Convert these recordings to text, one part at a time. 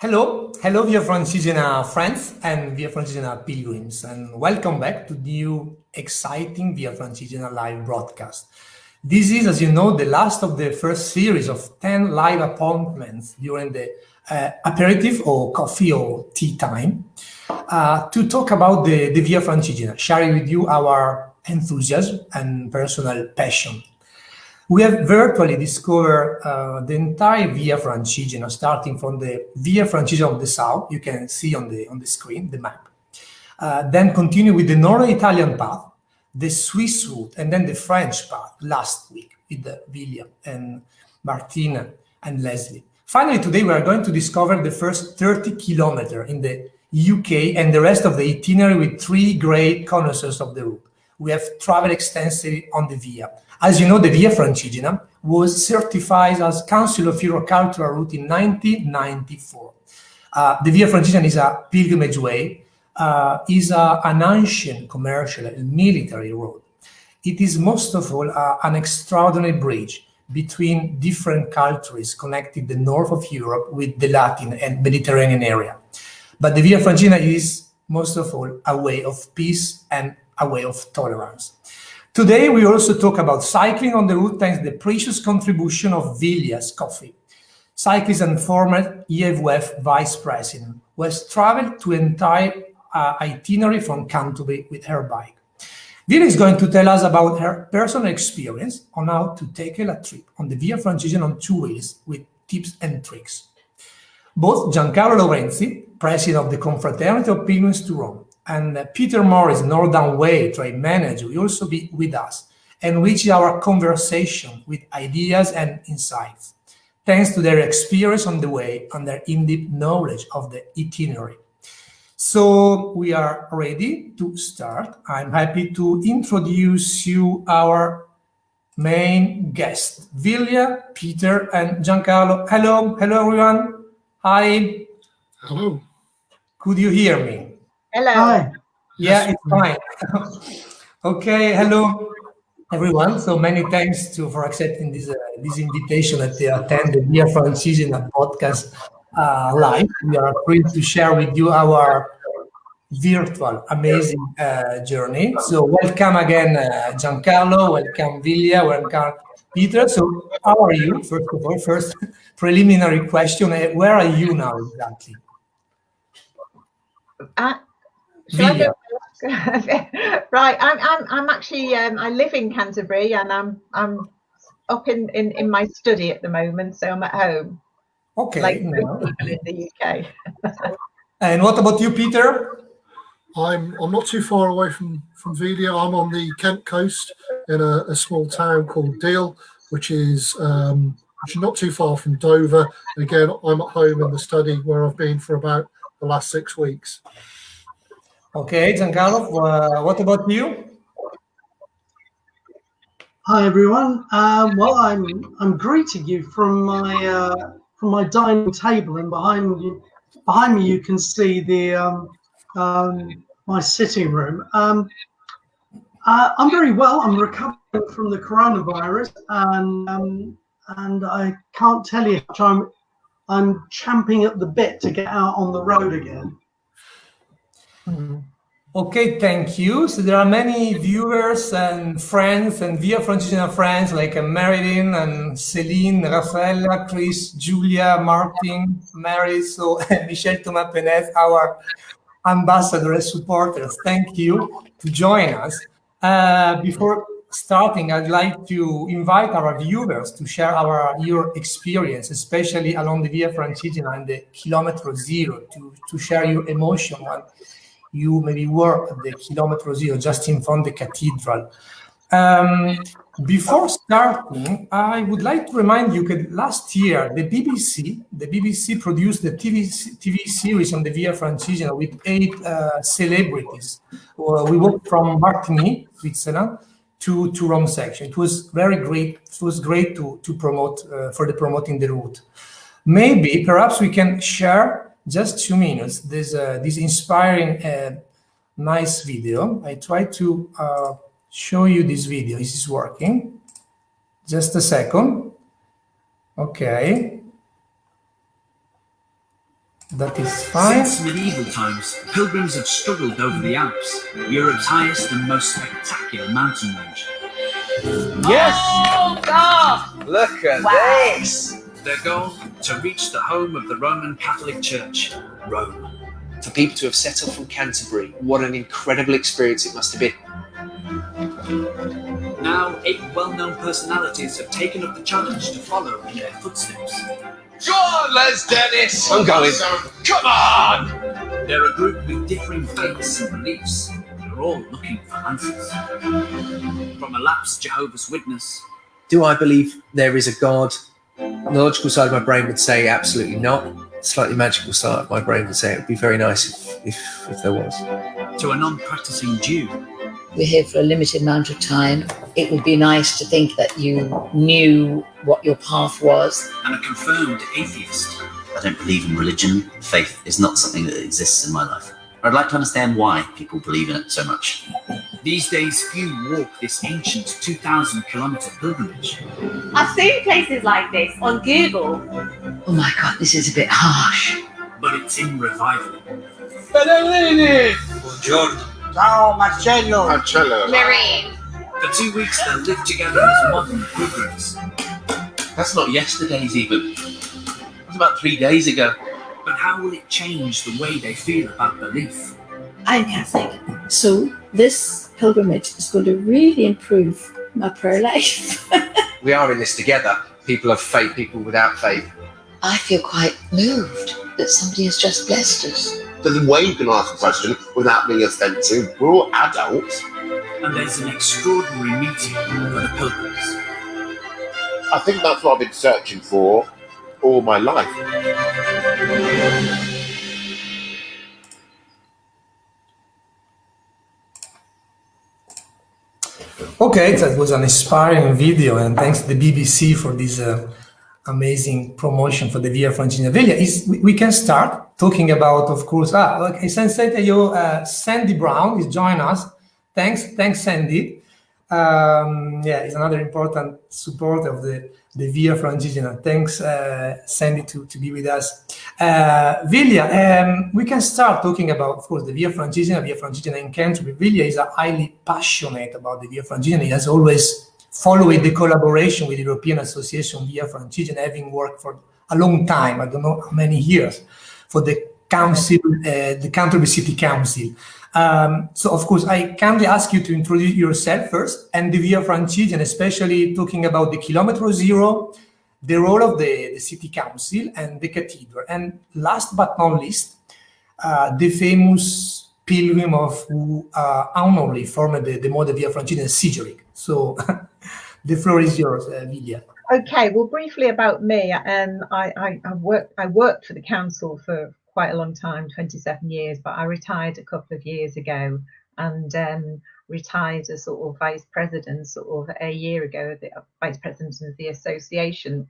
Hello, Via Francigena friends and Via Francigena pilgrims, and welcome back to new exciting Via Francigena live broadcast. This is, as you know, the last of the first series of 10 live appointments during the aperitif or coffee or tea time to talk about the Via Francigena, sharing with you our enthusiasm and personal passion. We have virtually discovered the entire Via Francigena, starting from the Via Francigena of the south, you can see on the screen, the map. Then continue with the northern Italian path, the Swiss route, and then the French path last week with the Velia and Martina and Leslie. Finally, today we are going to discover the first 30 kilometers in the UK and the rest of the itinerary with three great connoisseurs of the route. We have traveled extensively on the Via. As you know, the Via Francigena was certified as Council of Europe Cultural Route in 1994. The Via Francigena is a pilgrimage way, is an ancient commercial and military road. It is most of all an extraordinary bridge between different cultures connecting the north of Europe with the Latin and Mediterranean area. But the Via Francigena is most of all a way of peace and a way of tolerance. Today, we also talk about cycling on the route thanks to the precious contribution of Velia Coffey, cyclist and former EAVF vice president, who has traveled to entire itinerary from Canterbury with her bike. Velia is going to tell us about her personal experience on how to tackle a trip on the Via Francigena on two wheels with tips and tricks. Both Giancarlo Laurenzi, president of the Confraternity of Pilgrims to Rome, and Peter Morris, Northern Way trade manager, will also be with us, enriching our conversation with ideas and insights, thanks to their experience on the way and their in-depth knowledge of the itinerary. So we are ready to start. I'm happy to introduce you our main guests, Velia, Peter, and Giancarlo. Hello everyone. Hi. Hello. Could you hear me? Hello. Hi. Yeah, it's fine. Okay, hello everyone. So many thanks for accepting this invitation to attend the Via Francigena podcast live. We are thrilled to share with you our virtual amazing journey. So welcome again, Giancarlo. Welcome, Velia. Welcome, Peter. So how are you? First of all, first preliminary question: where are you now exactly? Right, I'm actually I live in Canterbury and I'm up in my study at the moment, so I'm at home. Okay, like most people in the UK. And what about you, Peter? I'm not too far away from Velia. I'm on the Kent coast in a small town called Deal, which is not too far from Dover. Again, I'm at home in the study where I've been for about the last 6 weeks. Okay, Giancarlo, what about you? Hi everyone. Well, I'm greeting you from my dining table, and behind me you can see the my sitting room. I'm very well. I'm recovering from the coronavirus, and I can't tell you how much I'm champing at the bit to get out on the road again. Okay, thank you. So there are many viewers and friends and Via Francigena friends like Marilyn and Celine, Raffaella, Chris, Julia, Martin, Mary, so Michelle Thomas Penet, our ambassador and supporters. Thank you to join us. Before starting, I'd like to invite our viewers to share your experience, especially along the Via Francigena and the kilometer zero, to share your emotion. You maybe were at the kilometer zero, just in front of the cathedral. Before starting, I would like to remind you that last year, the BBC produced the TV series on the Via Francigena with 8 celebrities. We walked from Martigny, Switzerland, to Rome section. It was very great. It was great to promote for promoting the route. Maybe, perhaps we can share just 2 minutes, this inspiring, nice video. I try to show you this video. Is this working? Just a second. Okay. That is fine. Since medieval times, pilgrims have struggled over the Alps, Europe's highest and most spectacular mountain range. Yes! Oh, God! Look at Wow. this! Their goal, to reach the home of the Roman Catholic Church, Rome. For people to have set off from Canterbury, what an incredible experience it must have been. Now, 8 well-known personalities have taken up the challenge to follow in their footsteps. Go on, Les Dennis! I'm going. Come on! They're a group with differing faiths and beliefs. They're all looking for answers. From a lapsed Jehovah's Witness. Do I believe there is a God? The logical side of my brain would say absolutely not. The slightly magical side of my brain would say it would be very nice if there was. To a non-practicing Jew. We're here for a limited amount of time. It would be nice to think that you knew what your path was. And a confirmed atheist. I don't believe in religion. Faith is not something that exists in my life. I'd like to understand why people believe in it so much. These days, few walk this ancient 2,000-kilometre pilgrimage. I've seen places like this on Google. Oh my God, this is a bit harsh. But it's in revival. Buongiorno. Ciao, Marcello. Marcello. Marine. For 2 weeks, they'll live together as modern pilgrims. That's not yesterday's even. It was about 3 days ago. But how will it change the way they feel about belief? I'm Catholic, so this pilgrimage is going to really improve my prayer life. We are in this together. People of faith, people without faith. I feel quite moved that somebody has just blessed us. There's a way you can ask a question without being offensive. We're all adults. And there's an extraordinary meeting for the pilgrims. I think that's what I've been searching for all my life. Okay, that was an inspiring video, and thanks to the BBC for this amazing promotion for the Via Francigena. Velia, we can start talking about, of course, okay, Sandy Brown is joining us. Thanks, Sandy. Yeah, he's another important supporter of the Via Francigena. Thanks, Sandy, to be with us. Velia, we can start talking about, of course, the Via Francigena in Canterbury. Velia is highly passionate about the Via Francigena. He has always followed the collaboration with the European Association Via Francigena, having worked for a long time, I don't know how many years, for the council, the Canterbury City Council. So, of course, I kindly ask you to introduce yourself first and the Via Francigena, especially talking about the Kilometer Zero, the role of the City Council and the Cathedral. And last but not least, the famous pilgrim of who annually formed the model Via Francigena, Sigeric. So the floor is yours, Velia. Okay, well, briefly about me. I worked for the council for quite a long time, 27 years, but I retired a couple of years ago and retired as sort of vice president sort of a year ago, the vice president of the association.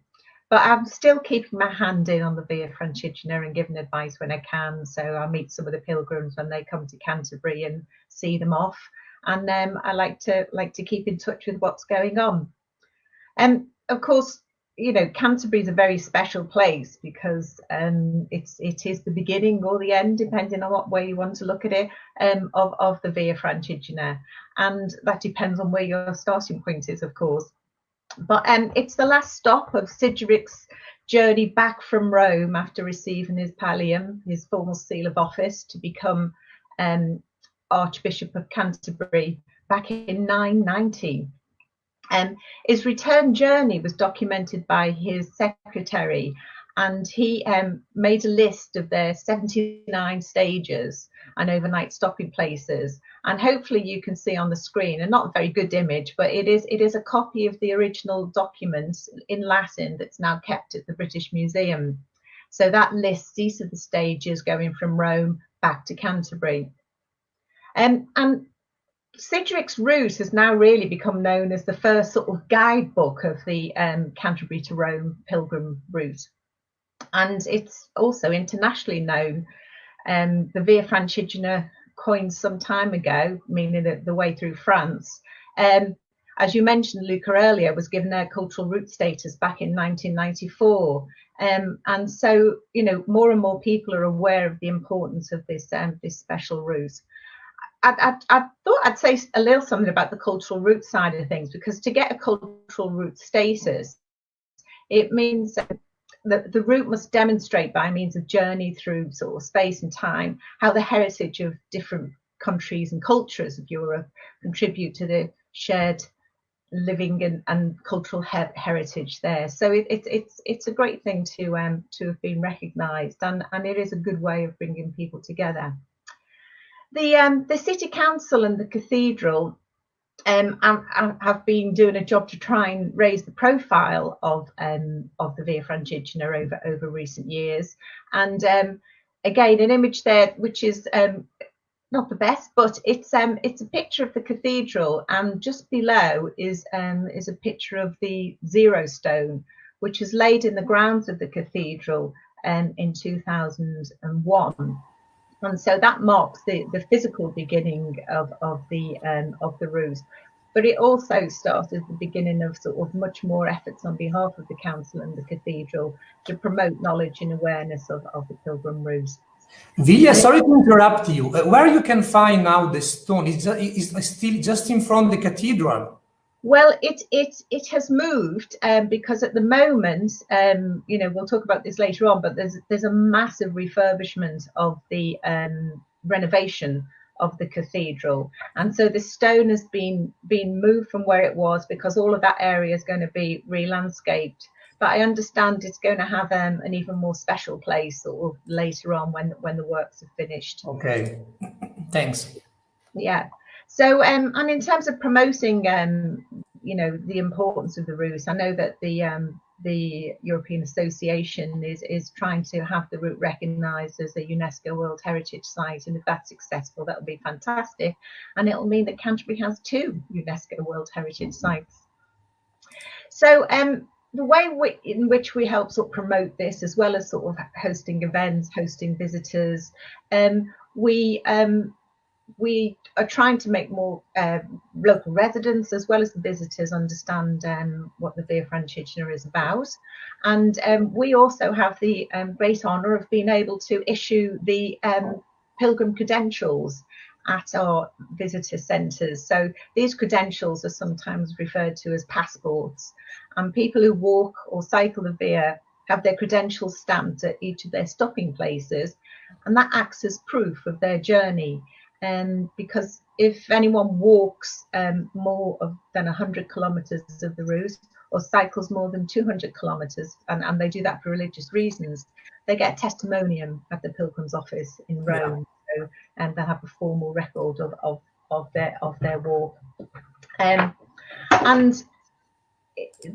But I'm still keeping my hand in on the Via Francigena and giving advice when I can. So I meet some of the pilgrims when they come to Canterbury and see them off. And I like to keep in touch with what's going on. And of course, you know, Canterbury is a very special place because it is the beginning or the end, depending on what way you want to look at it, of the Via Francigena, and that depends on where your starting point is, of course. But it's the last stop of Sigeric's journey back from Rome after receiving his pallium, his formal seal of office, to become Archbishop of Canterbury back in 990. His return journey was documented by his secretary, and he made a list of their 79 stages and overnight stopping places. And hopefully you can see on the screen, and not a very good image, but it is a copy of the original document in Latin that's now kept at the British Museum. So that lists these are the stages going from Rome back to Canterbury. And Sigeric's route has now really become known as the first sort of guidebook of the Canterbury to Rome pilgrim route. And it's also internationally known. The Via Francigena, coined some time ago, meaning the way through France, as you mentioned, Luca, earlier, was given a cultural route status back in 1994. And so, you know, more and more people are aware of the importance of this this special route. I thought I'd say a little something about the cultural route side of things, because to get a cultural route status, it means that the route must demonstrate by means of journey through sort of space and time how the heritage of different countries and cultures of Europe contribute to the shared living and cultural heritage there. So it's a great thing to have been recognised, and it is a good way of bringing people together. The city council and the cathedral have been doing a job to try and raise the profile of the Via Francigena over recent years, and again an image there which is not the best, but it's a picture of the cathedral, and just below is a picture of the Zero Stone, which was laid in the grounds of the cathedral in 2001. And so that marks the physical beginning of the route, but it also started the beginning of sort of much more efforts on behalf of the council and the cathedral to promote knowledge and awareness of the pilgrim route. Velia, sorry to interrupt you. Where you can find now the stone? Is still just in front of the cathedral? Well, it has moved because at the moment, you know, we'll talk about this later on, but there's a massive refurbishment of the renovation of the cathedral, and so the stone has been moved from where it was, because all of that area is going to be re-landscaped. But I understand it's going to have an even more special place sort of later on when the works are finished. Okay, thanks. Yeah. So, and in terms of promoting, you know, the importance of the route, I know that the European Association is trying to have the route recognised as a UNESCO World Heritage Site, and if that's successful, that will be fantastic, and it'll mean that Canterbury has 2 UNESCO World Heritage Sites. So, the way in which we help sort of promote this, as well as sort of hosting events, hosting visitors, we are trying to make more local residents as well as the visitors understand what the Via Francigena is about. And we also have the great honour of being able to issue the Pilgrim Credentials at our visitor centres. So these credentials are sometimes referred to as passports, and people who walk or cycle the Via have their credentials stamped at each of their stopping places, and that acts as proof of their journey. Because if anyone walks more than 100 kilometres of the route, or cycles more than 200 kilometres, and they do that for religious reasons, they get a testimonium at the Pilgrim's office in Rome. Yeah. So, and they have a formal record of their walk. And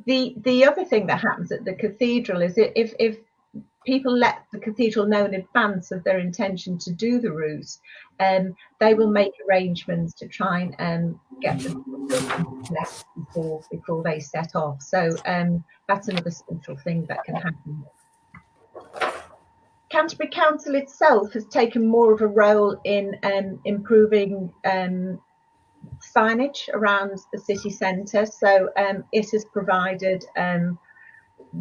the other thing that happens at the cathedral is if people let the cathedral know in advance of their intention to do the route, they will make arrangements to try and get them before they set off. So that's another special thing that can happen. Canterbury Council itself has taken more of a role in improving signage around the city centre. So it has provided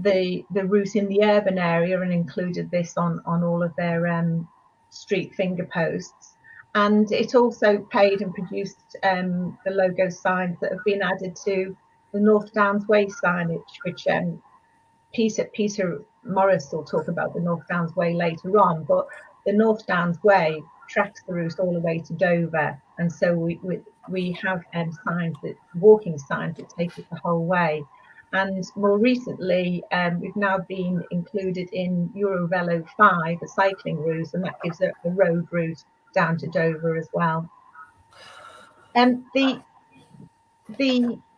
the route in the urban area and included this on all of their street finger posts, and it also paid and produced the logo signs that have been added to the North Downs Way signage, which Peter Morris will talk about the North Downs Way later on, but the North Downs Way tracks the route all the way to Dover, and so we have signs, that walking signs that take it the whole way. And more recently, we've now been included in Eurovelo 5, a cycling route, and that gives a road route down to Dover as well. And the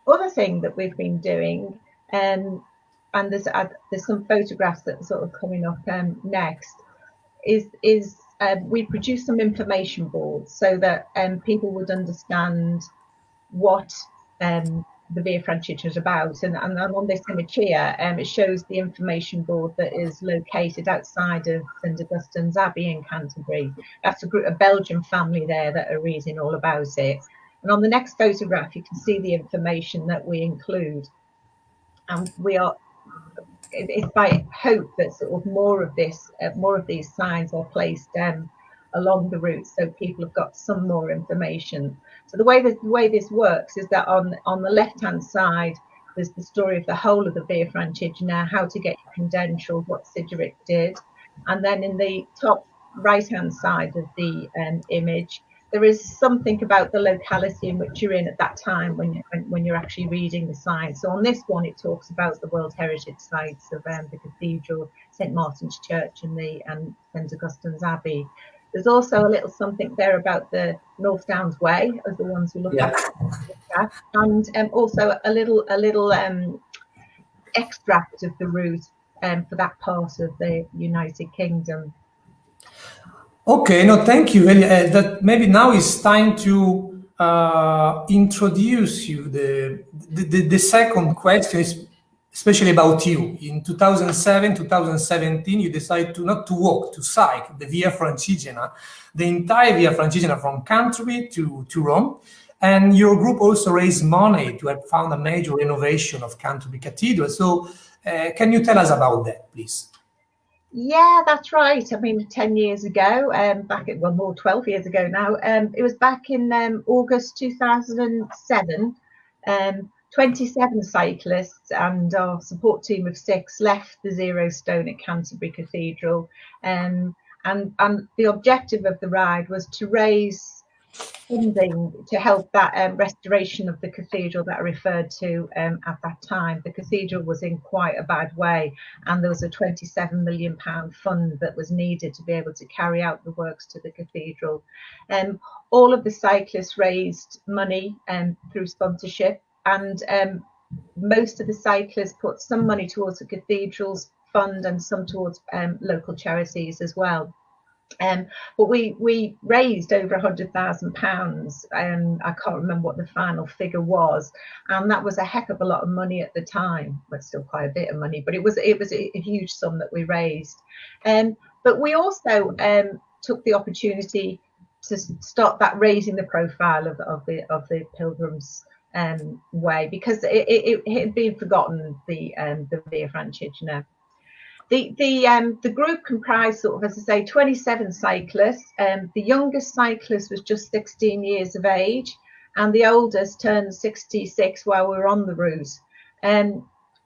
other thing that we've been doing, and there's some photographs that are sort of coming up next, is we produced some information boards so that people would understand what the Via Francigena is about, and on this image here, it shows the information board that is located outside of St Augustine's Abbey in Canterbury. That's a Belgian family there that are reading all about it. And on the next photograph, you can see the information that we include. And we are it's by hope that sort of more of these signs are placed along the route, so people have got some more information. So the way this works is that on the left hand side there's the story of the whole of the Via Francigena, how to get your credentials, what Sidgwick did, and then in the top right hand side of the image there is something about the locality in which you're in at that time when you're actually reading the signs. So on this one it talks about the World Heritage sites of the Cathedral, St Martin's Church and St Augustine's Abbey. There's also a little something there about the North Downs Way, as the ones who look at, and also a little extract of the route for that part of the United Kingdom. Okay, no, thank you. That maybe now it's time to introduce you. The second question is especially about you. In 2007, 2017, you decided not to walk, to cycle the Via Francigena, the entire Via Francigena from Canterbury to Rome. And your group also raised money to have found a major renovation of Canterbury Cathedral. So can you tell us about that, please? Yeah, that's right. I mean, 10 years ago, 12 years ago now, it was back in August 2007, 27 cyclists and our support team of 6 left the Zero Stone at Canterbury Cathedral. And the objective of the ride was to raise funding to help that restoration of the cathedral that I referred to at that time. The cathedral was in quite a bad way, and there was a £27 million fund that was needed to be able to carry out the works to the cathedral. All of the cyclists raised money through sponsorship, and most of the cyclists put some money towards the cathedral's fund and some towards local charities as well. But we raised over £100,000, and I can't remember what the final figure was, and that was a heck of a lot of money at the time. But still quite a bit of money, but it was a huge sum that we raised. But we also took the opportunity to start that raising the profile of the Pilgrims way, because it had been forgotten, the Via Francigena. The group comprised, sort of, as I say, 27 cyclists. The youngest cyclist was just 16 years of age, and the oldest turned 66 while we were on the route.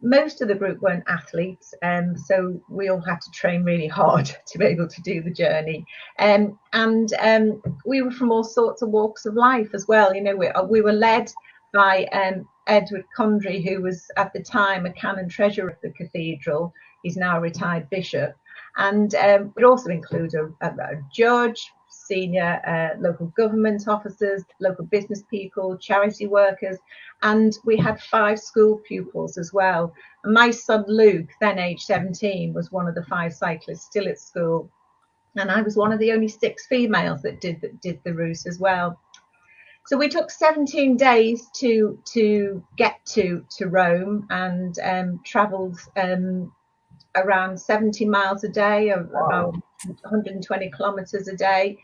Most of the group weren't athletes, so we all had to train really hard to be able to do the journey. And we were from all sorts of walks of life as well. You know, we were led by Edward Condry, who was at the time a canon treasurer of the cathedral. He's now a retired bishop, and it also includes a judge, senior local government officers, local business people, charity workers, and we had 5 school pupils as well. And my son Luke, then age 17, was one of the 5 cyclists still at school, and I was one of the only 6 females that did the route as well. So we took 17 days to get to Rome, and travelled around 70 miles a day, about 120 kilometres a day.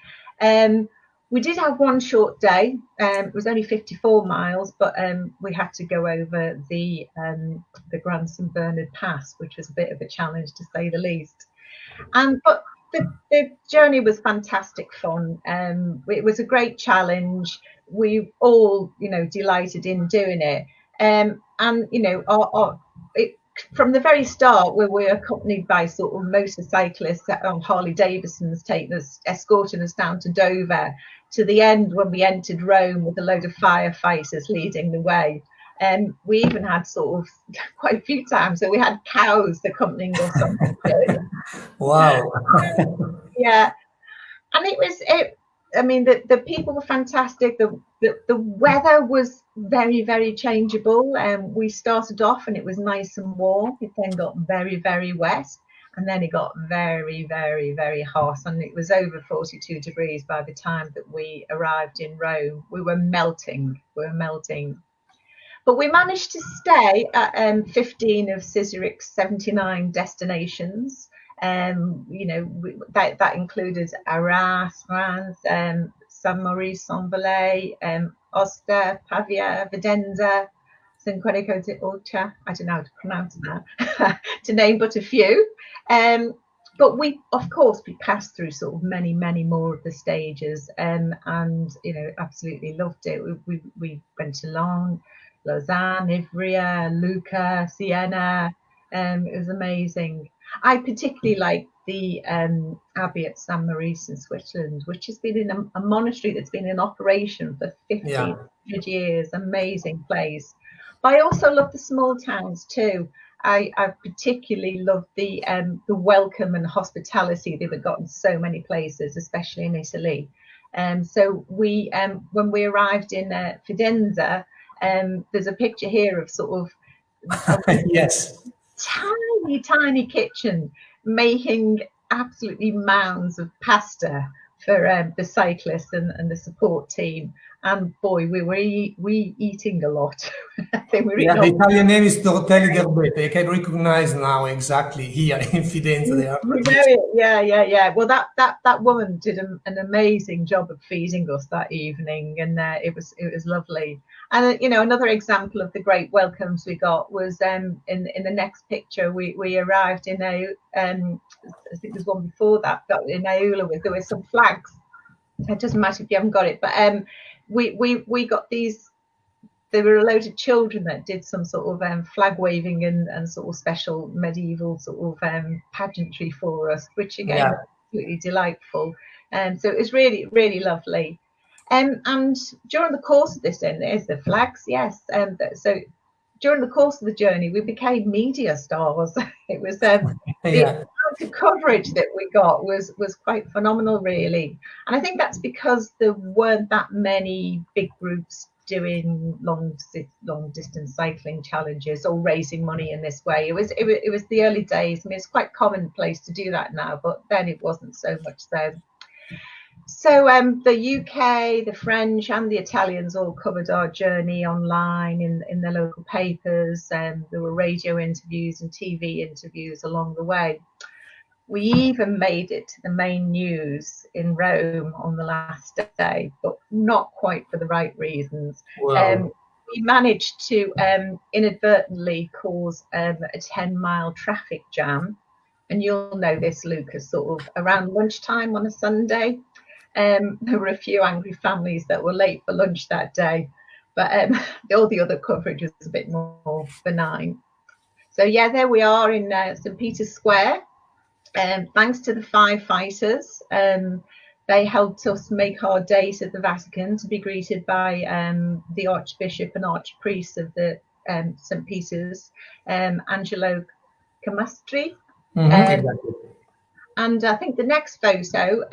We did have one short day. It was only 54 miles, but we had to go over the Grand St Bernard Pass, which was a bit of a challenge, to say the least. But the journey was fantastic fun. It was a great challenge. We all, delighted in doing it. From the very start, we were accompanied by sort of motorcyclists on Harley Davidsons, escorting us down to Dover, to the end when we entered Rome with a load of firefighters leading the way. We even had sort of quite a few times, so we had cows accompanying us on the journey. Wow. Yeah, and the people were fantastic. The weather was very, very changeable. We started off and it was nice and warm. It then got very, very wet, and then it got very, very, very hot, and it was over 42 degrees by the time that we arrived in Rome. We were melting. But we managed to stay at 15 of Sidgwick's 79 destinations. That included Arras, France, Saint Maurice, Saint-Valais, Oster, Pavia, Videnza, Cinquecento de Ocha, I don't know how to pronounce that, to name but a few. But we, of course, we passed through sort of many more of the stages, and you know, absolutely loved it. We went to Lausanne, Ivrea, Lucca, Siena. It was amazing. I particularly like the Abbey at St. Maurice in Switzerland, which has been in a monastery that's been in operation for 50 years. Amazing place. But I also love the small towns too. I particularly love the welcome and hospitality that we've got in so many places, especially in Italy. So we, when we arrived in Fidenza, there's a picture here of sort of yes, tiny kitchen making absolutely mounds of pasta for the cyclists and the support team. And boy, we were eating a lot. I think we the Italian name is Tortelli d'Erbette. I can recognize now exactly here in Fidenza. They are yeah. Well, that woman did an amazing job of feeding us that evening, and it was lovely. And you know, another example of the great welcomes we got was in the next picture. We arrived in I think there's one before that, but in Aula, there were some flags. It doesn't matter if you haven't got it, but we got these. There were a load of children that did some sort of flag waving and sort of special medieval sort of pageantry for us, which again was absolutely delightful. So it was really lovely. And during the course of this, and there's the flags, yes. So during the course of the journey, we became media stars. It was the coverage that we got was quite phenomenal, really. And I think that's because there weren't that many big groups doing long distance cycling challenges or raising money in this way. It was the early days. I mean, it's quite commonplace to do that now, but then it wasn't so much so. So the UK, the French and the Italians all covered our journey online in their local papers. There were radio interviews and TV interviews along the way. We even made it to the main news in Rome on the last day, but not quite for the right reasons. Wow. We managed to inadvertently cause a 10-mile traffic jam. And you'll know this, Lucas, sort of around lunchtime on a Sunday. There were a few angry families that were late for lunch that day, but all the other coverage was a bit more benign. So yeah, there we are in St. Peter's Square. Thanks to the firefighters, they helped us make our date at the Vatican to be greeted by the Archbishop and Archpriest of the St. Peter's, Angelo Camastri. Exactly. And I think the next photo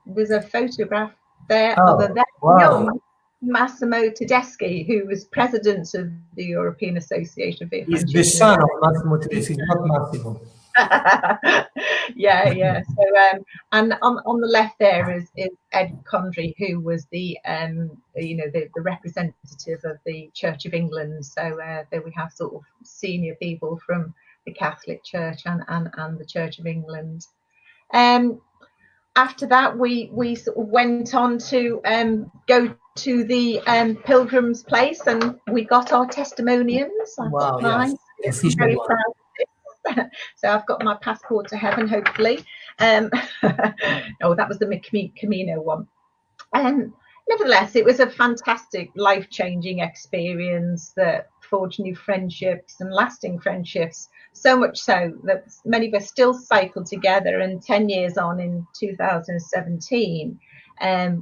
was a photograph there of a young Massimo Tedeschi, who was president of the European Association of Via Francigena. He's the son of Massimo Tedeschi, not Massimo. yeah. So and on the left there is Ed Condry, who was the representative of the Church of England. So there we have sort of senior people from the Catholic Church and the Church of England. After that, we sort of went on to go to the Pilgrim's place, and we got our testimoniums. I've got mine. Yes. I'm very proud of this. So I've got my passport to heaven, hopefully. Oh, that was the Camino one. Nevertheless, it was a fantastic, life-changing experience that forged new friendships and lasting friendships. So much so that many of us still cycle together, and 10 years on, in 2017,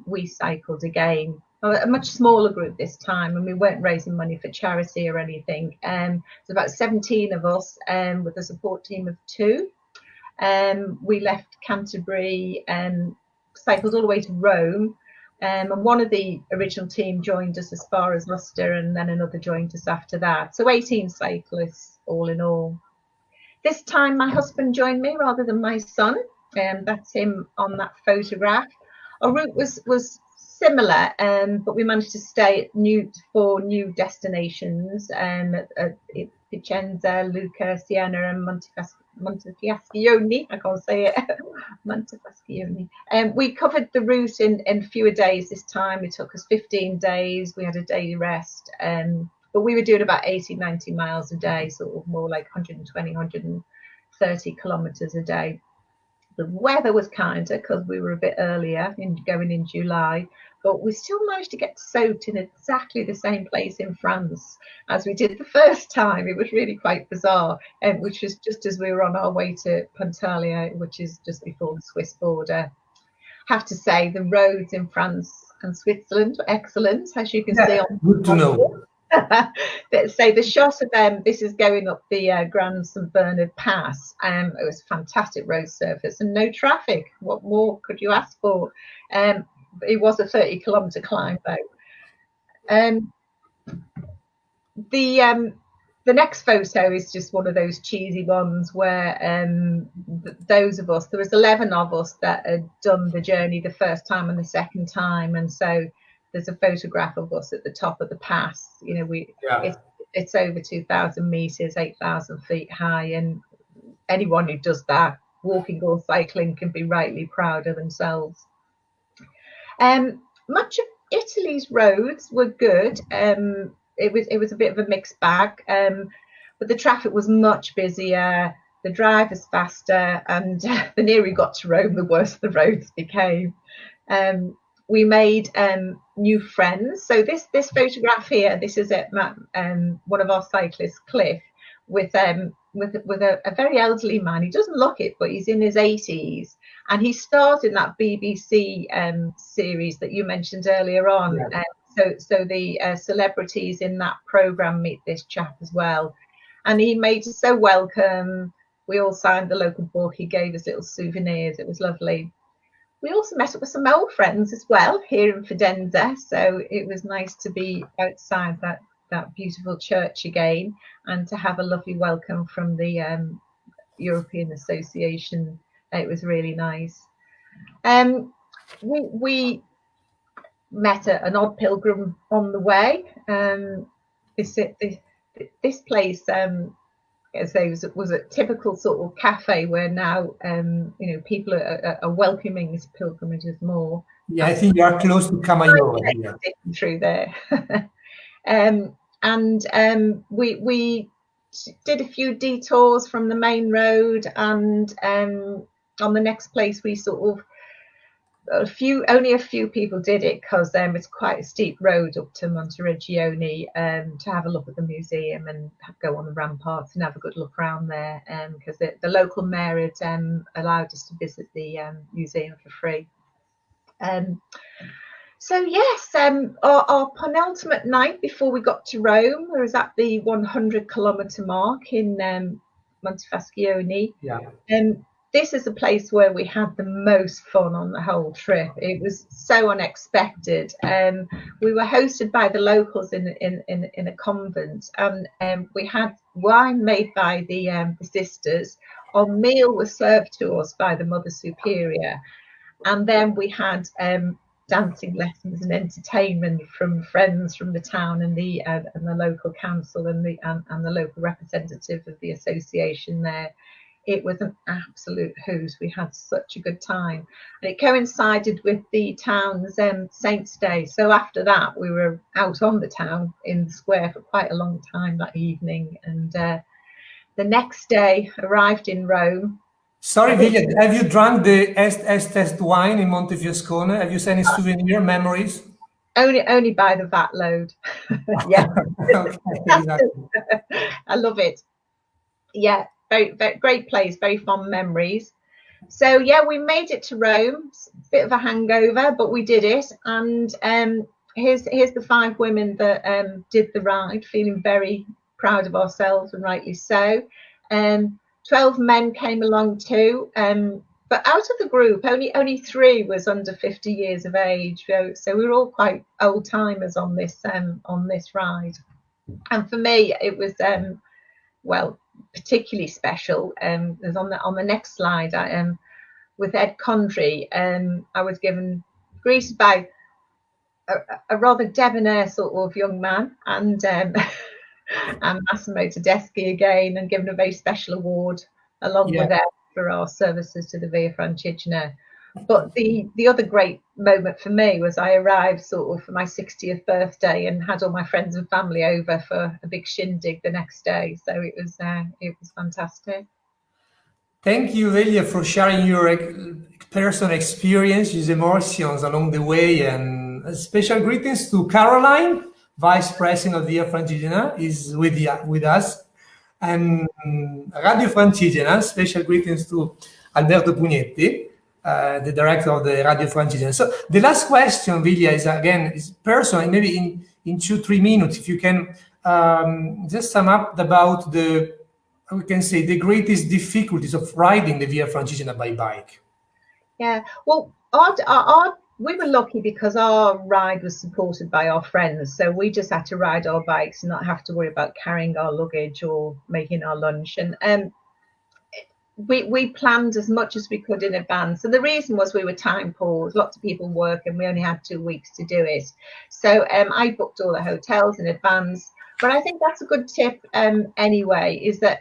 we cycled again. A much smaller group this time, and we weren't raising money for charity or anything. So about 17 of us with a support team of 2. We left Canterbury and cycled all the way to Rome. And one of the original team joined us as far as Leicester, and then another joined us after that. So 18 cyclists all in all. This time my husband joined me rather than my son. That's him on that photograph. Our route was similar, but we managed to stay at 4 new destinations at Picenza, Lucca, Siena and Montefiascione. I can't say it. Montefiascione. We covered the route in fewer days this time. It took us 15 days. We had a daily rest. But but we were doing about 80, 90 miles a day, sort of more like 120, 130 kilometers a day. The weather was kinder because we were a bit earlier going in July, but we still managed to get soaked in exactly the same place in France as we did the first time. It was really quite bizarre, which was just as we were on our way to Pontarlier, which is just before the Swiss border. Have to say, the roads in France and Switzerland were excellent, as you can see on. Good to know. So the shot of this is going up the Grand St Bernard Pass. It was fantastic road surface and no traffic. What more could you ask for? It was a 30-kilometer climb though. The next photo is just one of those cheesy ones where those of us, there was 11 of us that had done the journey the first time and the second time, and so there's a photograph of us at the top of the pass. You know, it's over 2,000 meters, 8,000 feet high, and anyone who does that, walking or cycling, can be rightly proud of themselves. Much of Italy's roads were good. It was a bit of a mixed bag, but the traffic was much busier, the drivers faster, and the nearer we got to Rome, the worse the roads became. We made new friends. So this photograph here, this is at one of our cyclists, Cliff, with a very elderly man. He doesn't look it, but he's in his 80s, and he starred in that BBC series that you mentioned earlier on. Yeah. So the celebrities in that programme meet this chap as well, and he made us so welcome. We all signed the local book. He gave us little souvenirs. It was lovely. We also met up with some old friends as well here in Fidenza, so it was nice to be outside that beautiful church again and to have a lovely welcome from the European Association. It was really nice. We met an odd pilgrim on the way. This place, as I say, was a typical sort of cafe where now people are welcoming these pilgrimages more. Yeah, I think you are close to Camaiore. Yeah. Through there. We did a few detours from the main road, and on the next place we sort of only a few people did it because it's quite a steep road up to Monteregione to have a look at the museum and go on the ramparts and have a good look around there, because the local mayor had allowed us to visit the museum for free. So yes, our penultimate night before we got to Rome was at the 100-kilometer mark in Montefascione. Yeah. This is a place where we had the most fun on the whole trip. It was so unexpected. We were hosted by the locals in a convent, and we had wine made by the sisters. Our meal was served to us by the Mother Superior, and then we had dancing lessons and entertainment from friends from the town and the local council and the local representative of the association there. It was an absolute hoot. We had such a good time, and it coincided with the town's Saints' Day. So after that, we were out on the town in the square for quite a long time that evening, and the next day arrived in Rome. Sorry, Velia, have you drunk the Est wine in Montefiascone? Have you any souvenir memories? Only by the vat load. Yeah. Exactly. I love it. Yeah. Very, very great place, very fond memories. So yeah, we made it to Rome. Bit of a hangover, but we did it. And here's the 5 women that did the ride, feeling very proud of ourselves, and rightly so. 12 men came along too. But out of the group, only 3 was under 50 years of age. So we were all quite old timers on this ride. And for me, it was particularly special. There's on the next slide, with Ed Condry, I was greeted by a rather debonair sort of young man, and Massimo Tedeschi again, and given a very special award along with Ed for our services to the Via Francigena. But the other great moment for me was I arrived sort of for my 60th birthday and had all my friends and family over for a big shindig the next day. So it was fantastic. Thank you, Velia, for sharing your personal experiences, emotions along the way, and special greetings to Caroline, Vice President of Via Francigena, is with us, and Radio Francigena. Special greetings to Alberto Pugnetti, the director of the Radio Francigena. So the last question, Velia, is personal, maybe in 2-3 minutes, if you can just sum up about we can say the greatest difficulties of riding the Via Francigena by bike. Yeah, well, we were lucky because our ride was supported by our friends, so we just had to ride our bikes and not have to worry about carrying our luggage or making our lunch. And we planned as much as we could in advance. And the reason was we were time poor. Lots of people work and we only had 2 weeks to do it. So I booked all the hotels in advance. But I think that's a good tip anyway, is that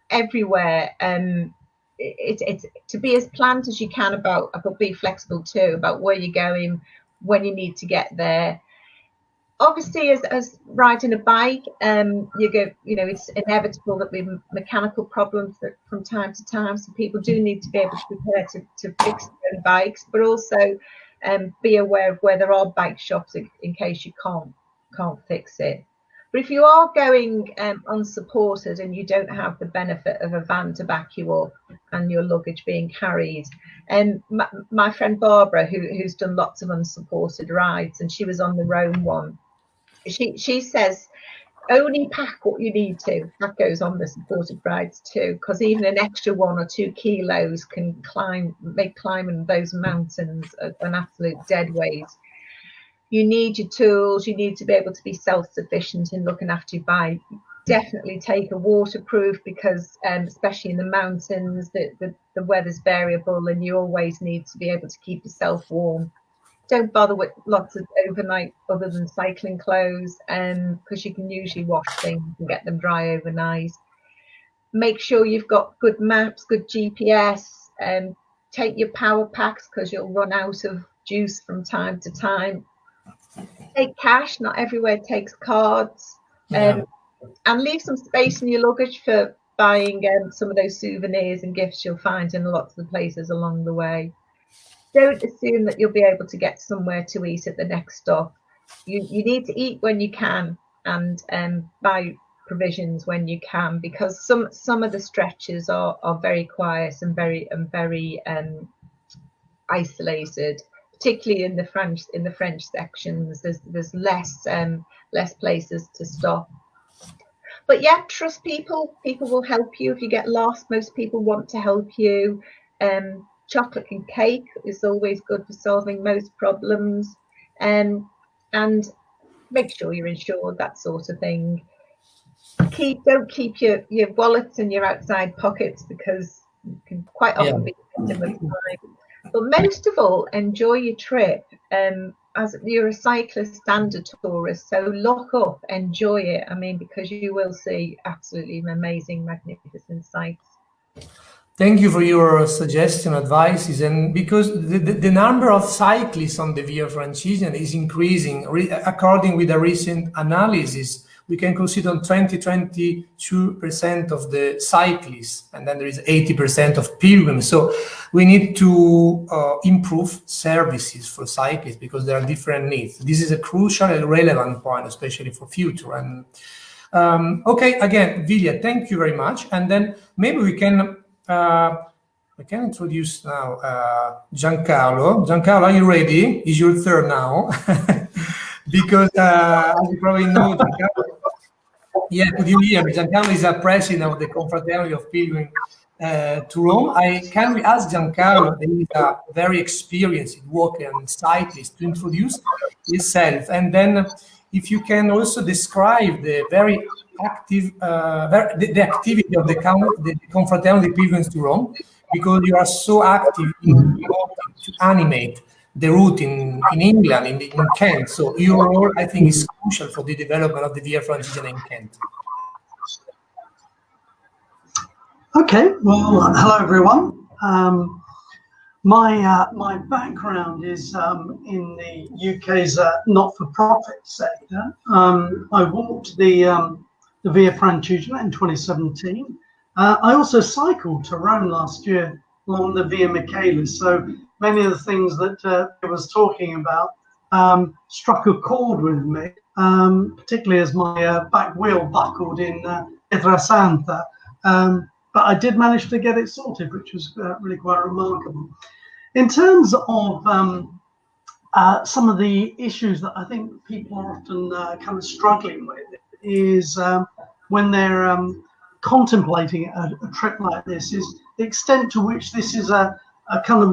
everywhere it's to be as planned as you can but be flexible too about where you're going, when you need to get there. Obviously, as riding a bike, it's inevitable that we have mechanical problems from time to time, so people do need to be able to prepare to fix their own bikes, but also be aware of where there are bike shops in case you can't fix it. But if you are going unsupported and you don't have the benefit of a van to back you up and your luggage being carried, and my friend Barbara, who's done lots of unsupported rides, and she was on the Rome one, she says only pack what you need to. That goes on the supported rides too, because even an extra 1 or 2 kilos can make climbing those mountains an absolute dead weight. You need your tools. You need to be able to be self-sufficient in looking after your bike. Definitely take a waterproof, because especially in the mountains, the weather's variable and you always need to be able to keep yourself warm. Don't bother with lots of overnight other than cycling clothes, because you can usually wash things and get them dry overnight. Make sure you've got good maps, good GPS, take your power packs because you'll run out of juice from time to time. Take cash, not everywhere takes cards, and leave some space in your luggage for buying some of those souvenirs and gifts you'll find in lots of the places along the way. Don't assume that you'll be able to get somewhere to eat at the next stop. You need to eat when you can, and buy provisions when you can, because some of the stretches are very quiet and very isolated. Particularly in the French sections, there's less places to stop. But yeah, trust people. People will help you if you get lost. Most people want to help you. Chocolate and cake is always good for solving most problems. And make sure you're insured, that sort of thing. Don't keep your wallets in your outside pockets, because you can quite often be a victim of crime. But most of all, enjoy your trip. As you're a cyclist and a tourist, so lock up, enjoy it. I mean, because you will see absolutely amazing, magnificent sights. Thank you for your suggestion, advices, and because the number of cyclists on the Via Francigena is increasing. According with a recent analysis, we can consider 22% of the cyclists, and then there is 80% of pilgrims. So we need to improve services for cyclists, because there are different needs. This is a crucial and relevant point, especially for future. And okay, again, Velia, thank you very much. And then maybe we can introduce now Giancarlo. Giancarlo, are you ready? It's your turn now. Because as you probably know, Giancarlo, could you hear me? Giancarlo is a president of the Confraternity of Pilgrims to Rome. Can we ask Giancarlo, that is a very experienced walker and cyclist, to introduce himself, and then if you can also describe the very active, the activity of the Confraternity of Pilgrims to Rome, because you are so active in to animate the route in England, in Kent. So your role, I think, is crucial for the development of the Via Francigena in Kent. Okay, well, hello everyone. My background is in the UK's not-for-profit sector. I walked the Via Francigena in 2017. I also cycled to Rome last year along the Via Michaelis. So many of the things that I was talking about struck a chord with me, particularly as my back wheel buckled in Pietrasanta. But I did manage to get it sorted, which was really quite remarkable. In terms of some of the issues that I think people are often kind of struggling with is when they're contemplating a trip like this, is the extent to which this is a kind of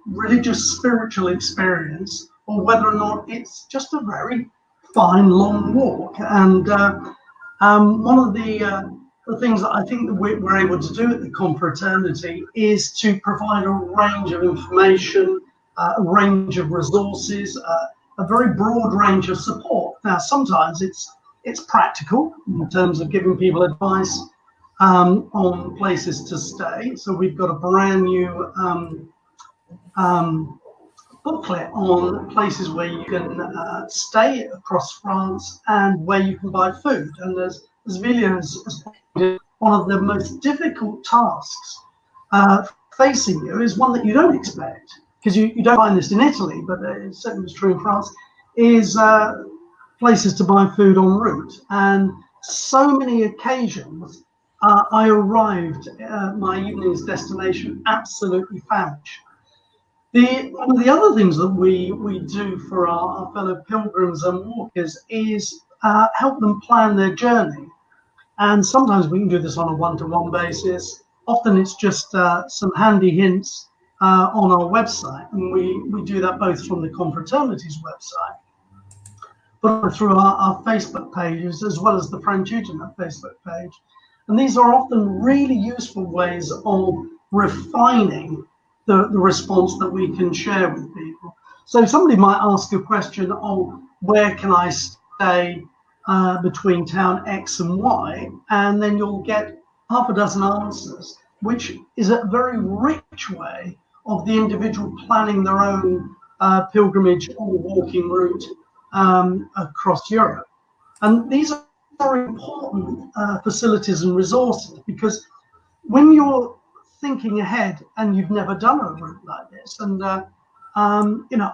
religious, spiritual experience, or whether or not it's just a very fine, long walk. And one of the things that I think that we're able to do at the Confraternity is to provide a range of information, a range of resources, a very broad range of support. Now, sometimes it's practical in terms of giving people advice on places to stay. So we've got a brand new booklet on places where you can stay across France and where you can buy food. And as Velia has pointed, one of the most difficult tasks facing you is one that you don't expect, because you don't find this in Italy, but it certainly was true in France, is places to buy food en route. And so many occasions I arrived at my evening's destination absolutely famished. One of the other things that we do for our fellow pilgrims and walkers is help them plan their journey. And sometimes we can do this on a one-to-one basis. Often it's just some handy hints on our website. And we do that both from the Confraternity's website, but through our Facebook pages, as well as the Francigena Facebook page. And these are often really useful ways of refining the response that we can share with people. So somebody might ask a question, where can I stay between town X and Y? And then you'll get half a dozen answers, which is a very rich way of the individual planning their own pilgrimage or walking route across Europe. And these are very important facilities and resources, because when you're thinking ahead and you've never done a route like this, and you know,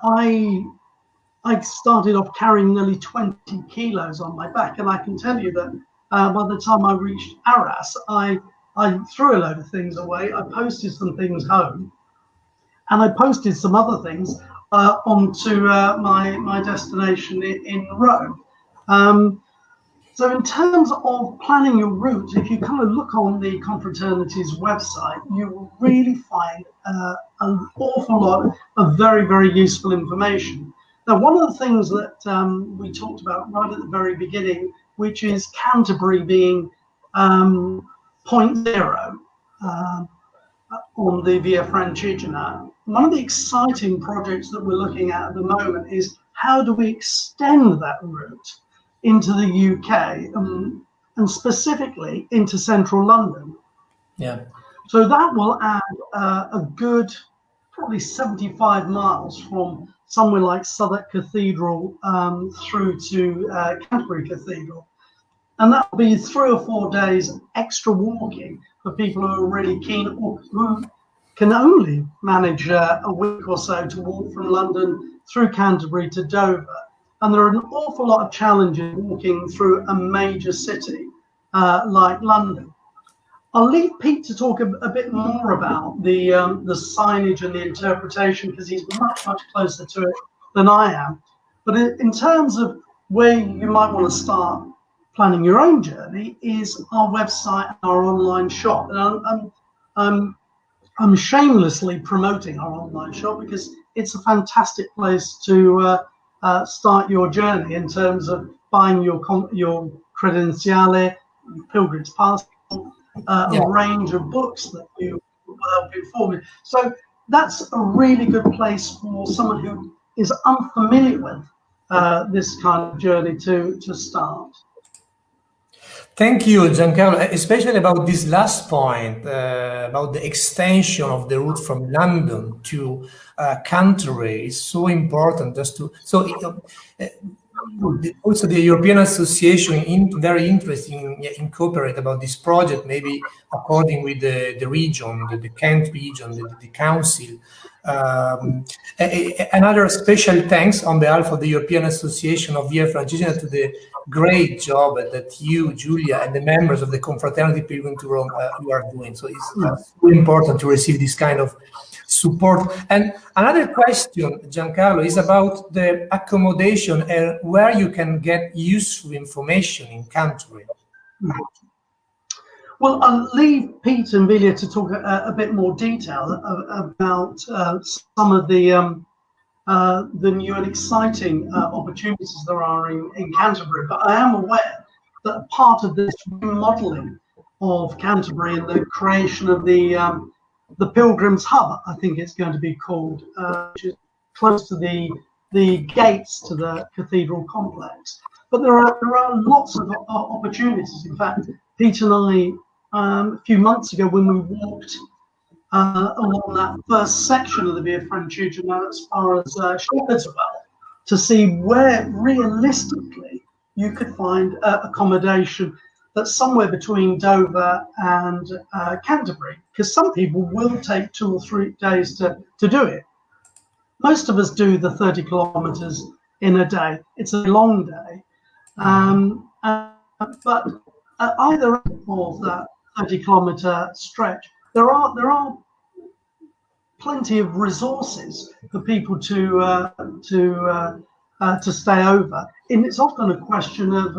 I started off carrying nearly 20 kilos on my back, and I can tell you that by the time I reached Arras, I threw a load of things away. I posted some things home, and I posted some other things onto my destination in Rome. So in terms of planning your route, if you kind of look on the Confraternity's website, you will really find an awful lot of very, very useful information. Now, one of the things that we talked about right at the very beginning, which is Canterbury being point zero on the Via Francigena. One of the exciting projects that we're looking at the moment is how do we extend that route into the UK and specifically into central London. Yeah. So that will add a good probably 75 miles from somewhere like Southwark Cathedral through to Canterbury Cathedral. And that will be 3 or 4 days extra walking for people who are really keen, or who can only manage a week or so to walk from London through Canterbury to Dover. And there are an awful lot of challenges walking through a major city like London. I'll leave Pete to talk a bit more about the signage and the interpretation, because he's much closer to it than I am. But in terms of where you might want to start planning your own journey is our website and our online shop. And I'm shamelessly promoting our online shop because it's a fantastic place to start your journey in terms of buying your credenziale, your pilgrim's passport, a range of books that you will help inform you. So that's a really good place for someone who is unfamiliar with this kind of journey to start. Thank you, Giancarlo, especially about this last point, about the extension of the route from London to Canterbury is so important. Also the European Association very interesting in cooperate about this project, maybe according with the region, the Kent region, the council. Another special thanks on behalf of the European Association of Via Francigena to the great job that you, Julia, and the members of the Confraternity of Pilgrims to Rome you are doing. So it's so important to receive this kind of support. And another question, Giancarlo, is about the accommodation and where you can get useful information in Canterbury. Well, I'll leave Pete and Velia to talk a bit more detail about some of the new and exciting opportunities there are in Canterbury. But I am aware that part of this remodeling of Canterbury and the creation of the Pilgrims Hub, I think it's going to be called, which is close to the gates to the cathedral complex. But there are lots of opportunities. In fact, Pete and I, a few months ago, when we walked along that first section of the Via Francigena as far as Shepherd's Well, to see where realistically you could find accommodation that's somewhere between Dover and Canterbury, because some people will take 2 or 3 days to do it. Most of us do the 30 kilometers in a day. It's a long day. But at either end of that 30-kilometer stretch, there are plenty of resources for people to stay over, and it's often a question of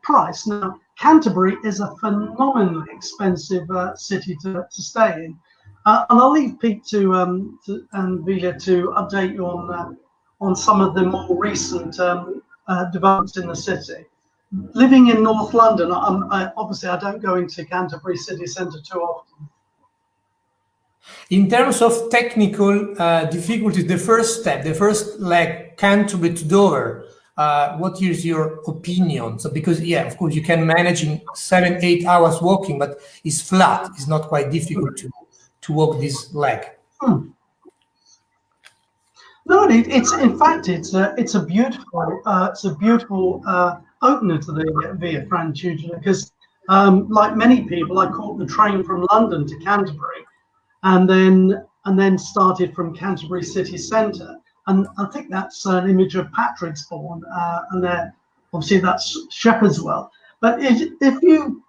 price. Now, Canterbury is a phenomenally expensive city to stay in, and I'll leave Pete and Velia to update you on some of the more recent developments in the city. Living in North London, obviously I don't go into Canterbury city centre too often. In terms of technical difficulties, the first leg, Canterbury to Dover, what is your opinion? So, because of course you can manage in 7-8 hours walking, but it's flat. It's not quite difficult to walk this leg. No, it's in fact it's a beautiful opener to the Via Francigena, because like many people, I caught the train from London to Canterbury, and then started from Canterbury city centre, and I think that's an image of Patrick's Bourne, and there obviously that's Shepherd's Well. But if you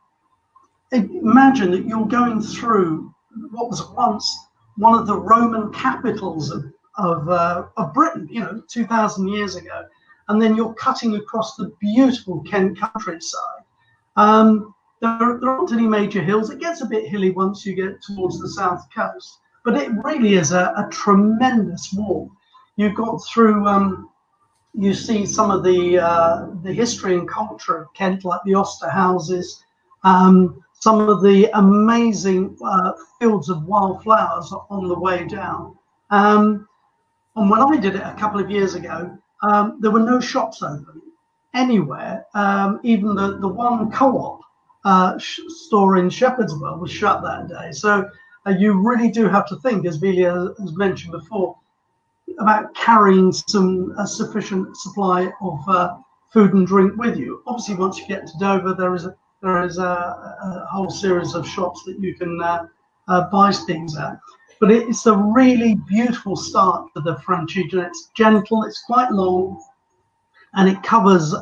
imagine that you're going through what was once one of the Roman capitals of Britain, 2,000 years ago, and then you're cutting across the beautiful Kent countryside. There aren't any major hills. It gets a bit hilly once you get towards the south coast, but it really is a tremendous walk. You got through, you see some of the history and culture of Kent, like the Oster houses, some of the amazing fields of wildflowers on the way down. And when I did it a couple of years ago, there were no shops open anywhere. Even the one co-op store in Shepherd's Well was shut that day. So you really do have to think, as Velia has mentioned before, about carrying a sufficient supply of food and drink with you. Obviously, once you get to Dover, there is a whole series of shops that you can buy things at. But it's a really beautiful start to the Francigena. It's gentle, it's quite long, and it covers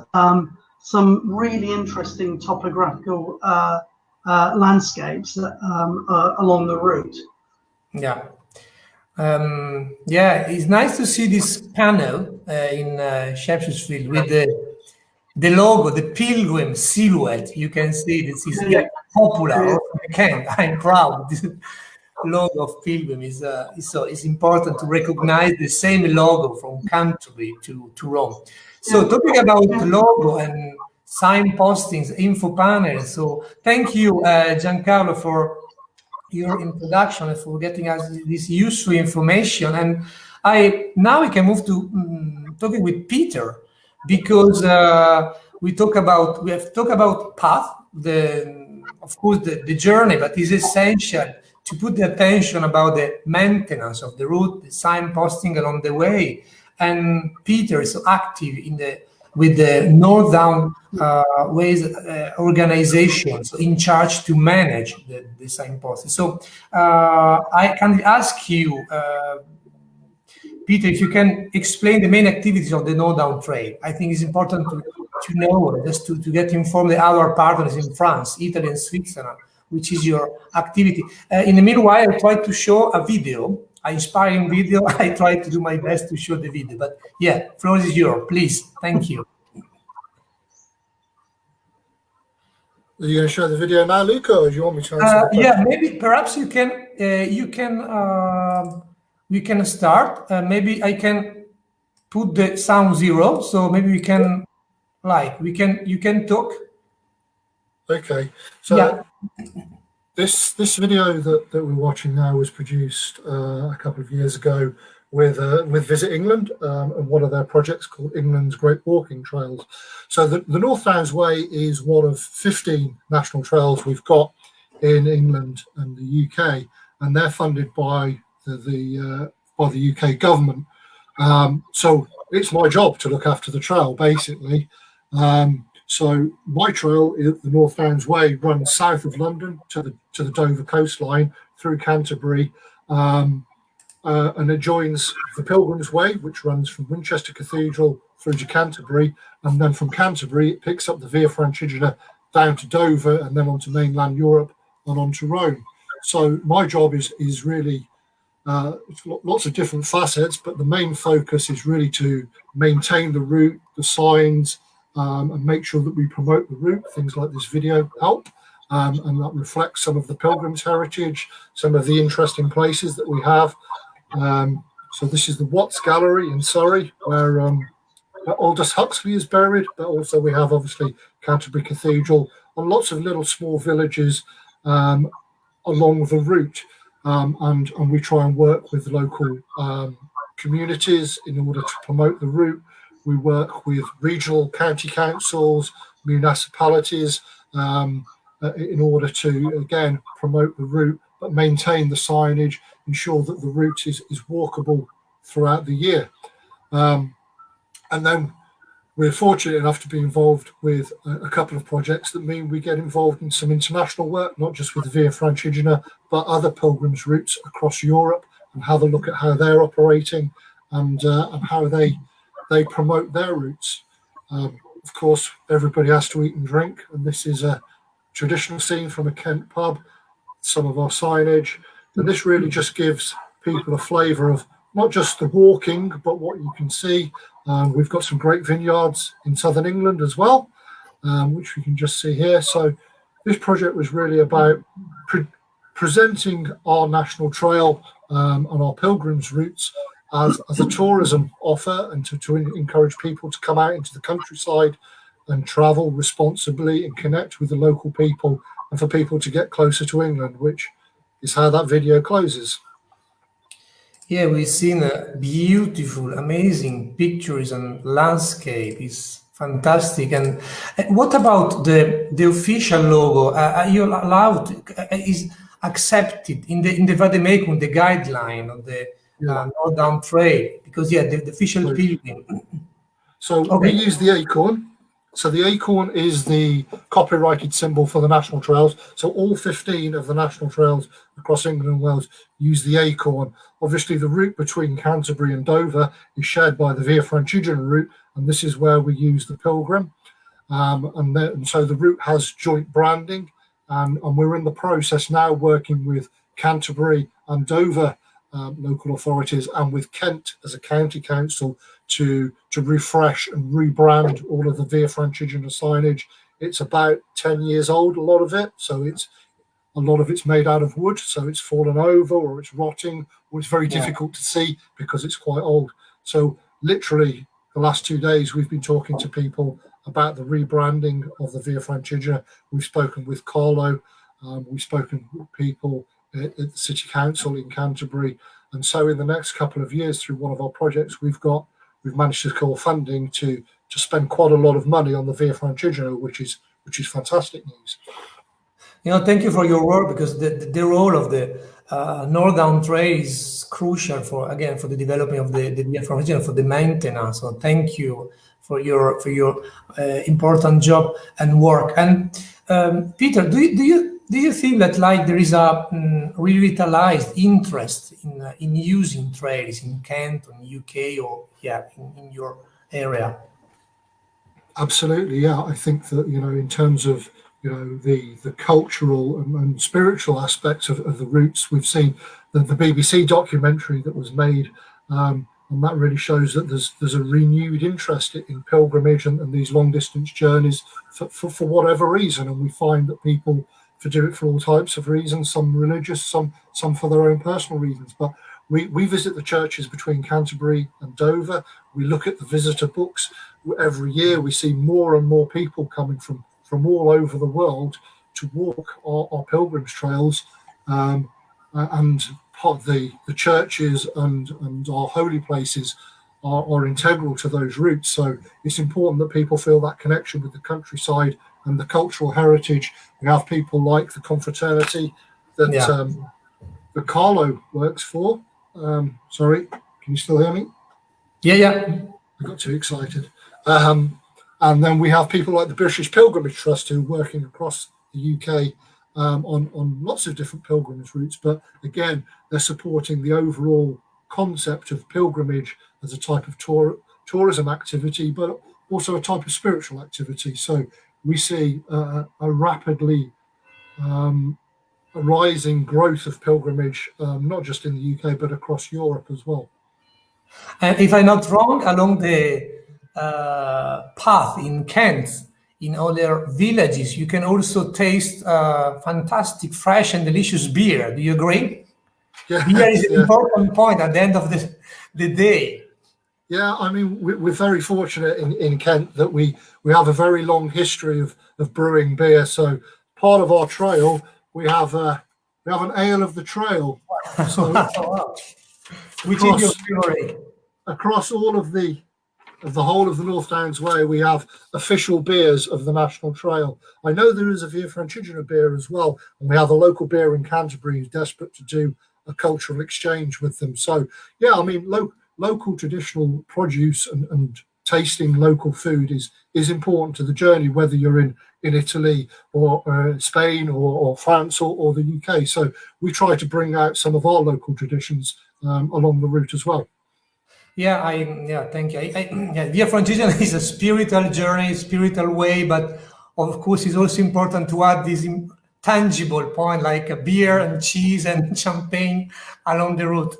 some really interesting topographical landscapes along the route. Yeah. It's nice to see this panel in Shepherdsfield with the logo, the Pilgrim silhouette. You can see this is popular. I'm proud. This logo of Pilgrim is important to recognize the same logo from Canterbury to Rome. So talking about logo and signpostings, info panels. So thank you, Giancarlo, for your introduction and for getting us this useful information. And now we can move to talking with Peter, because we have talked about path, of course the journey, but it's essential to put the attention about the maintenance of the route, the signposting along the way. And Peter is active with the Northbound Ways organizations in charge to manage the signposting. So I can ask you, Peter, if you can explain the main activities of the Northbound Trail. I think it's important to know, just to get informed the other partners in France, Italy, and Switzerland, which is your activity. In the meanwhile, I tried to show a video, an inspiring video. I tried to do my best to show the video, but yeah, floor is yours, please. Thank you. Are you going to show the video now, Luca, or do you want me to answer the question? Yeah, maybe perhaps we can start. Maybe I can put the sound 0, so maybe we can you can talk. Okay, so yeah. This video that we're watching now was produced a couple of years ago with Visit England and one of their projects called England's Great Walking Trails. So the North Downs Way is one of 15 national trails we've got in England and the UK, and they're funded by the UK government. So it's my job to look after the trail, basically. So my trail, the North Downs Way, runs south of London to the Dover coastline through Canterbury, and it joins the Pilgrim's Way, which runs from Winchester Cathedral through to Canterbury, and then from Canterbury it picks up the Via Francigena down to Dover and then onto mainland Europe and onto Rome. So my job is really lots of different facets, but the main focus is really to maintain the route, the signs, and make sure that we promote the route. Things like this video help, and that reflects some of the Pilgrim's heritage, some of the interesting places that we have. So this is the Watts Gallery in Surrey, where Aldous Huxley is buried, but also we have obviously Canterbury Cathedral and lots of little small villages along the route, and we try and work with local communities in order to promote the route. We work with regional county councils, municipalities, in order to, again, promote the route, but maintain the signage, ensure that the route is walkable throughout the year. And then we're fortunate enough to be involved with a couple of projects that mean we get involved in some international work, not just with the Via Francigena, but other pilgrims routes across Europe, and have a look at how they're operating and how they promote their routes. Of course, everybody has to eat and drink, and this is a traditional scene from a Kent pub, some of our signage, and this really just gives people a flavour of not just the walking, but what you can see. We've got some great vineyards in southern England as well, which we can just see here. So this project was really about presenting our national trail and our pilgrims routes as a tourism offer, and to encourage people to come out into the countryside and travel responsibly and connect with the local people, and for people to get closer to England, which is how that video closes. Yeah, we've seen beautiful, amazing pictures and landscape. It's fantastic. And what about the official logo? Are you allowed? Is accepted in the Vademecum, the guideline of the North Down Trail? Because the official pilgrim. So we use the acorn. So the acorn is the copyrighted symbol for the national trails. So all 15 of the national trails across England and Wales use the acorn. Obviously, the route between Canterbury and Dover is shared by the Via Francigena route, and this is where we use the pilgrim. And so the route has joint branding, and we're in the process now working with Canterbury and Dover local authorities and with Kent as a county council to refresh and rebrand all of the Via Francigena signage. It's about 10 years old, a lot of it, so a lot of it's made out of wood, so it's fallen over or it's rotting or it's very difficult to see because it's quite old. So literally the last 2 days we've been talking to people about the rebranding of the Via Francigena. We've spoken with Carlo, we've spoken with people at the City Council in Canterbury, and so in the next couple of years through one of our projects we've got we've managed to secure funding to spend quite a lot of money on the Via Francigena, which is fantastic news. Thank you for your work, because the role of the Northern Trail is crucial for the development of the Via Francigena, for the maintenance. So thank you for your important job and work. And Peter, do you think that there is a revitalized interest in using trails in Kent, in UK, or in your area? Absolutely, yeah. I think that in terms of the cultural and spiritual aspects of the routes, we've seen the BBC documentary that was made, and that really shows that there's a renewed interest in pilgrimage and these long distance journeys for whatever reason. And we find that people do it for all types of reasons, some religious, some for their own personal reasons. But we visit the churches between Canterbury and Dover. We look at the visitor books. Every year we see more and more people coming from all over the world to walk our pilgrims trails, and part of the churches and our holy places are integral to those routes. So it's important that people feel that connection with the countryside and the cultural heritage. We have people like the Confraternity that Carlo works for. Sorry, can you still hear me? Yeah. I got too excited. And then we have people like the British Pilgrimage Trust, who are working across the UK on lots of different pilgrimage routes. But again, they're supporting the overall concept of pilgrimage as a type of tourism activity, but also a type of spiritual activity. So we see a rapidly rising growth of pilgrimage, not just in the UK, but across Europe as well. And if I'm not wrong, along the path in Kent, in other villages, you can also taste fantastic, fresh and delicious beer. Do you agree? Yeah, beer is an important point at the end of the day. Yeah, I mean, we're very fortunate in Kent that we have a very long history of brewing beer. So part of our trail, we have an ale of the trail. So which is your favorite? Across all of the whole of the North Downs Way, we have official beers of the National Trail. I know there is a Via Francigena beer as well, and we have a local beer in Canterbury who's desperate to do a cultural exchange with them. So yeah, I mean, local traditional produce and tasting local food is important to the journey, whether you're in Italy or Spain or France or the UK. So we try to bring out some of our local traditions along the route as well. Thank you. Via Francigena is a spiritual journey, spiritual way, but of course it's also important to add this tangible point like a beer and cheese and champagne along the route.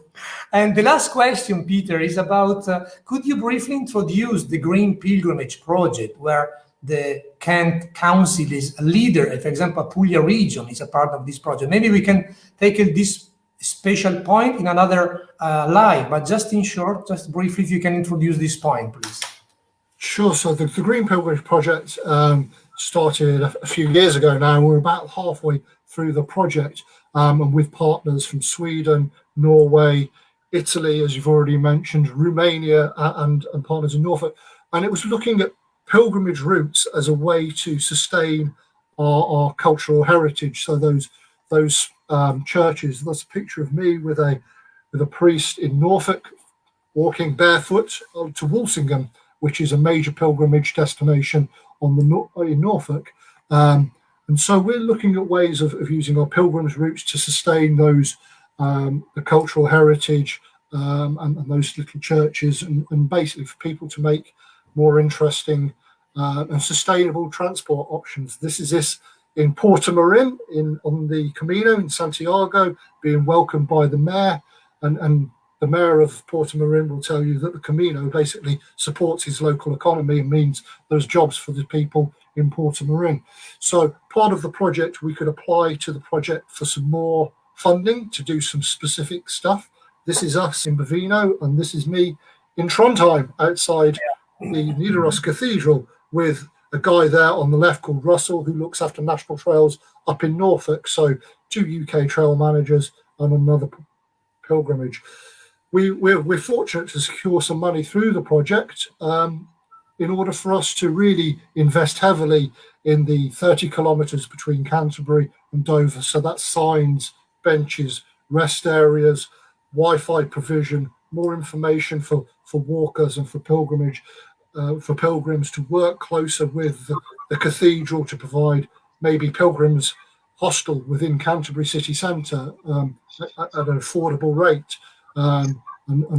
And the last question, Peter, is about, could you briefly introduce the Green Pilgrimage Project, where the Kent Council is a leader? For example, Puglia region is a part of this project. Maybe we can take this special point in another live, but just in short, just briefly, if you can introduce this point, please. Sure. So the Green Pilgrimage Project started a few years ago now. We're about halfway through the project, and with partners from Sweden, Norway, Italy, as you've already mentioned, Romania, and partners in Norfolk. And it was looking at pilgrimage routes as a way to sustain our cultural heritage. So those churches. That's a picture of me with a priest in Norfolk walking barefoot to Walsingham, which is a major pilgrimage destination in Norfolk. And so we're looking at ways of using our pilgrims routes to sustain those the cultural heritage and those little churches, and basically for people to make more interesting and sustainable transport options. This is in Portamarin on the Camino in Santiago, being welcomed by the mayor, and the mayor of Portamarin will tell you that the Camino basically supports his local economy and means there's jobs for the people in Portamarin. So part of the project, we could apply to the project for some more funding to do some specific stuff. This is us in Bovino, and this is me in Trondheim outside the Nidaros Cathedral, with a guy there on the left called Russell, who looks after national trails up in Norfolk. So 2 UK trail managers and another pilgrimage. we're fortunate to secure some money through the project in order for us to really invest heavily in the 30 kilometres between Canterbury and Dover. So that's signs, benches, rest areas, Wi-Fi provision, more information for walkers and for pilgrims to work closer with the cathedral to provide maybe pilgrims hostel within Canterbury city centre at an affordable rate, and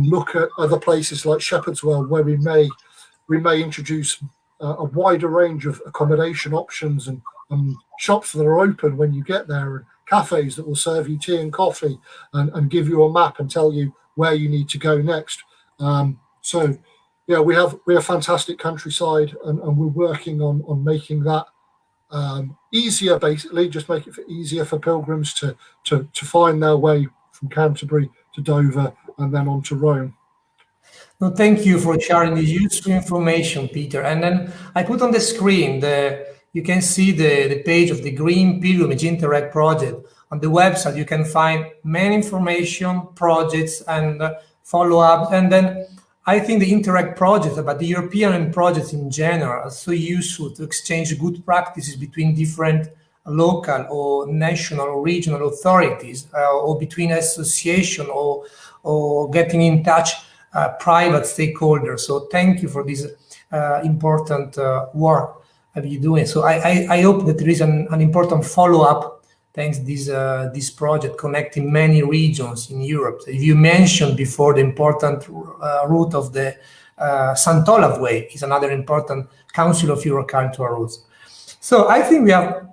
look at other places like Shepherd's-Well where we may introduce a wider range of accommodation options and shops that are open when you get there, and cafes that will serve you tea and coffee and give you a map and tell you where you need to go next. So yeah, we have fantastic countryside, and we're working on making that easier, basically, just make it easier for pilgrims to find their way from Canterbury to Dover and then on to Rome. No, thank you for sharing the useful information, Peter. And then I put on the screen you can see the page of the Green Pilgrimage Interact project. On the website, you can find many information, projects, and follow-up. And then I think the Interact project, but the European projects in general, are so useful to exchange good practices between different local or national or regional authorities, or between association or getting in touch private stakeholders. So thank you for this important work that you're doing. So I hope that there is an important follow-up thanks this project connecting many regions in Europe. You mentioned before the important route of the St. Olaf Way is another important Council of Europe cultural routes. So I think we are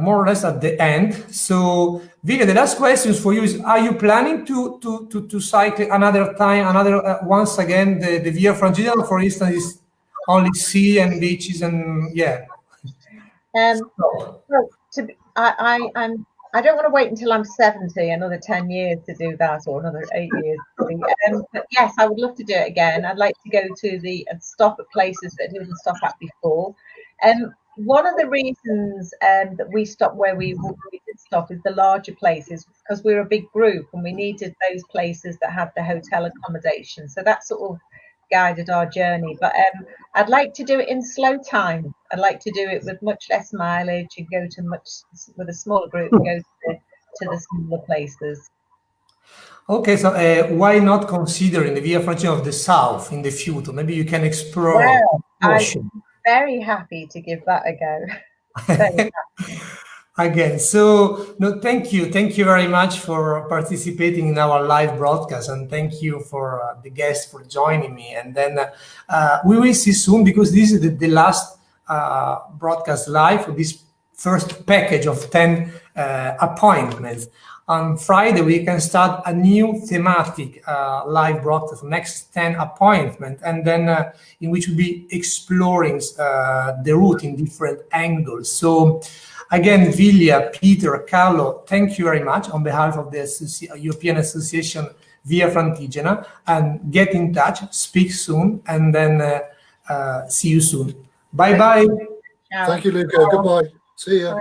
more or less at the end. So Velia, the last questions for you is: are you planning to cycle another time, once again the Via Francigena, for instance, is only sea and beaches and yeah? Well, I don't want to wait until I'm 70, another 10 years to do that, or another 8 years. But yes, I would love to do it again. I'd like to go to stop at places that I didn't stop at before. One of the reasons that we stopped where we did stop is the larger places, because we're a big group and we needed those places that had the hotel accommodation. So that sort of guided our journey. But I'd like to do it in slow time. I'd like to do it with much less mileage and go to with a smaller group and go to the smaller places. Okay, so why not considering the Via Francigena of the South in the future? Maybe you can explore. Well, I'm very happy to give that a go. Very happy. Again, so no, thank you very much for participating in our live broadcast, and thank you for the guests for joining me. And then we will see soon, because this is the last broadcast live for this first package of 10 appointments. On Friday, we can start a new thematic live broadcast, next 10 appointment, and then in which we'll be exploring the route in different angles. So again, Velia, Peter, Carlo, thank you very much on behalf of the European Association Via Francigena, and get in touch, speak soon, and then see you soon. Bye-bye. Thank you, Luca. Goodbye. See ya.